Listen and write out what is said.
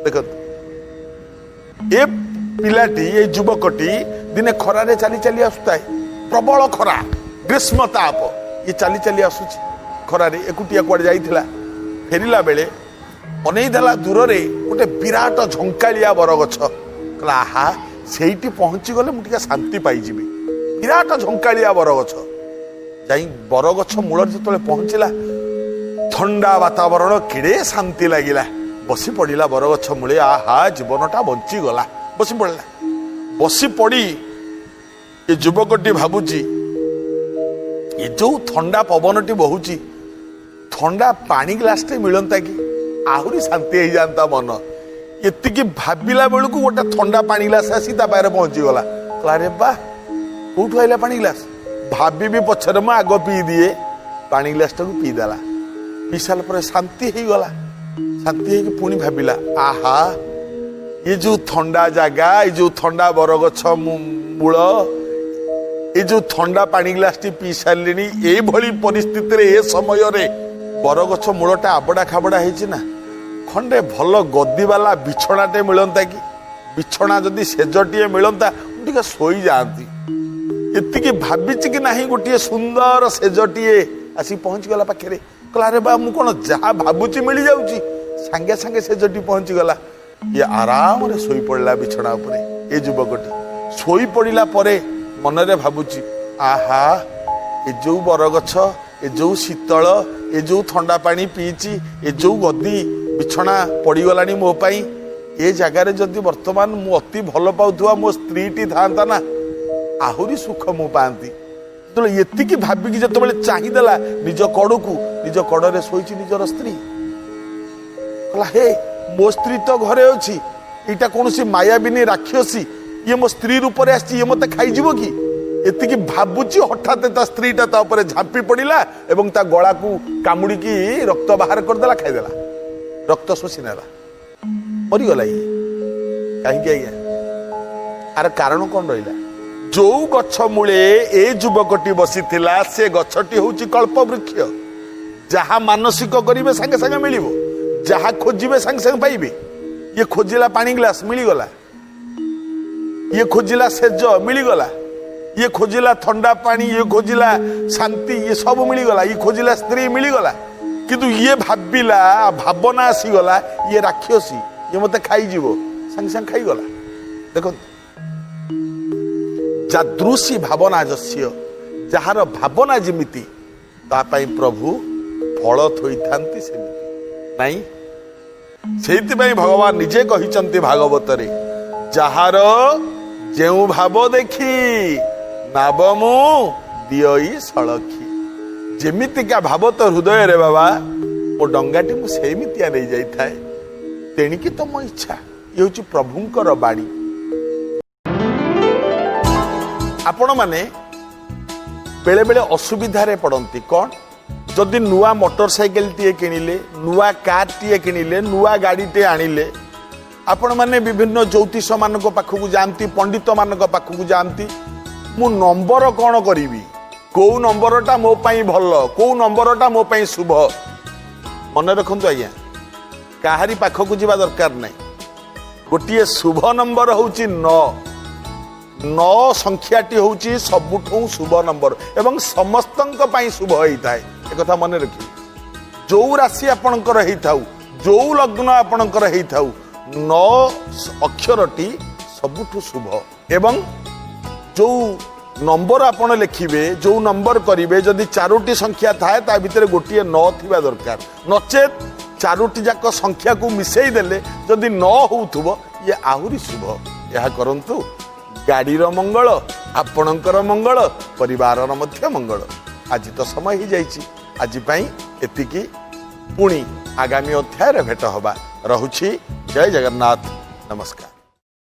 देख ए पिलाटी ये युवकटी दिने खरारे चली चली आसुता है प्रबल खरा ग्रीष्म ताप ये चली चली आसुची खरारे एकुटिया कुआडे जाइथिला फेरिला बेले अनेईदेला दूर रे गोटे विराट झंकालिया बरगछ कहला आहा सेठी पहुंची गले मुझे शांति पाइबी विराट झंकालिया बरगछ जाई बरगछ मूल जो पहुंचला ठंडा वातावरण किड़े शांति लगिला बसी पड़ा बरगछ मूले आहा जीवनटा बंची गला बसी पड़ा बसी पड़ी ये युवकटी भावुची ये जो ठंडा पवनटी बहुची ठंडा पानी ग्लास टे मिलता कि आहरी शांति हो जाता मन ये भाविला बेलू गोटे ठंडा पानी ग्लास आसी पाखे पहुंची गला अरे बा कौटू आइला पानी ग्लास भाभी भी पछर मैं आग पी दिए पानी ग्लास टाक पीदेला पी सारा शांति हो गला शांति हो पुणी भाविला आहा ये जो ठंडा जगह ये जो ठंडा बरगछ मूल ये जो ठंडा पानी ग्लास टी पी सारे ये परिस्थिति रे ए समय रे बरगछ मूलटा आबड़ा खाबड़ा है खंडे भल गद्दी वाला बिछणाटे मिलता कि बिछणा जदि सेजटीए मिलता टे शोई जाती ये भावी कि ना गोटे सुंदर सेजटीए आसी पहुंची गला पाखे कहला अरे बा मुझे कौन जहाँ भावुची मिल जाऊँगी सांगे सांगे सेजटी पहुंची गला ये आराम रे शोई पड़ा बिछणा उपरे ये युवकटी शोई पड़ा परे मनरे भावुची आहा ये जो बरगछ ये जो शीतल ये जो ठंडा पानी पीची ये जो गद्दी बिछणा पड़गला मो पाई ये जगार जदि वर्तमान मु अति भल पाउथुआ मो स्त्री टी था ना आहुरी सुख मु पाती तो ये भाविकी जो चाहिदेला निज कड़ को निज कड़े शोची निजर स्त्री कहला हे मो स्त्री तो घरे अच्छी यहाँ कौन मायाबिनी राक्षसी ये मो स्त्री रूप से ये मत खाईज कि ये भावुची हठात ता स्त्रीटा झांपी पड़ा एवं ता गला को कामुड़ी रक्त बाहर करदेला खाईदेला रक्त शोषी नेला मरीगला ये कहीं आर कारण कौन रहा जो गछ मूले ए युवकटी बसी से गछटी हूँ कल्प वृक्ष जहाँ मानसिक करेंगे सांगे सांगे मिल जहाँ खोजे सांगे सांगे पाइबे ये खोजिला पानी ग्लास मिलगला ये खोजिला सेज मिलगला ये खोजिला ठंडा पानी ये खोजिला शांति ये सब मिलगला ये खोजिला स्त्री मिलगला किंतु ये भाविला भावना आसीगला ये राक्षसी ये मत खाईजीव सांगे सांगे खाईगला देखो जादृशी भावना जस्य जार भावना जिमिति तापाई प्रभु फल थोई थांती सेमिति नहीं सेइतिपाई भगवान निजे कहिचंती भागवत रे जार जेउ भाव देखी नाबमु दियई सळखी जेमितिका भाव तो हृदय रे बाबा मो डंगाटी मु सेमितिया नहीं जाई थाए तेणिकी तो मो इच्छा ये होची प्रभुंकर बाणी आपण माने बेले बेले असुविधा रे पड़ती कौन जदि नुआ मोटरसाइकेल टीए किणिले नुआ कार टीए किणिले नुआ गाड़ी टे आनिले आपण माने विभिन्न ज्योतिष मान पाखक जाती पंडित मान पाखक जाती मु नंबर कौन करी कौ नंबरटा मो पाई भल कौ नंबरटा मो पाई शुभ मन रखु आज्ञा काहारी पाखक जावा दरकार नहीं गोटे शुभ नंबर होची 9 संख्याटी होची सबुठू शुभ नंबर एवं समस्तंक पाई शुभ होता है एक कथा मन रखी जो राशि आपणकर होता जो लग्न आपणकर होता 9 अक्षरटी सबुठू शुभ एवं जो नंबर आपण लिखिबे जो नंबर करिवे जदि 4टी संख्या थाए ता भितर गोटे 9 थिबा दरकार नचेत 4टी जाक संख्या को मिसई देले जदि 9 होउथबो ये आहुरी शुभ यह करंतु गाड़ीर मंगल आपणकर मंगल परिवारर मध्य मंगल आज तो समय ही जाइछि आज पई एतिकी पुणी आगामी अध्याय भेट हवा रहुछि जय जगन्नाथ नमस्कार।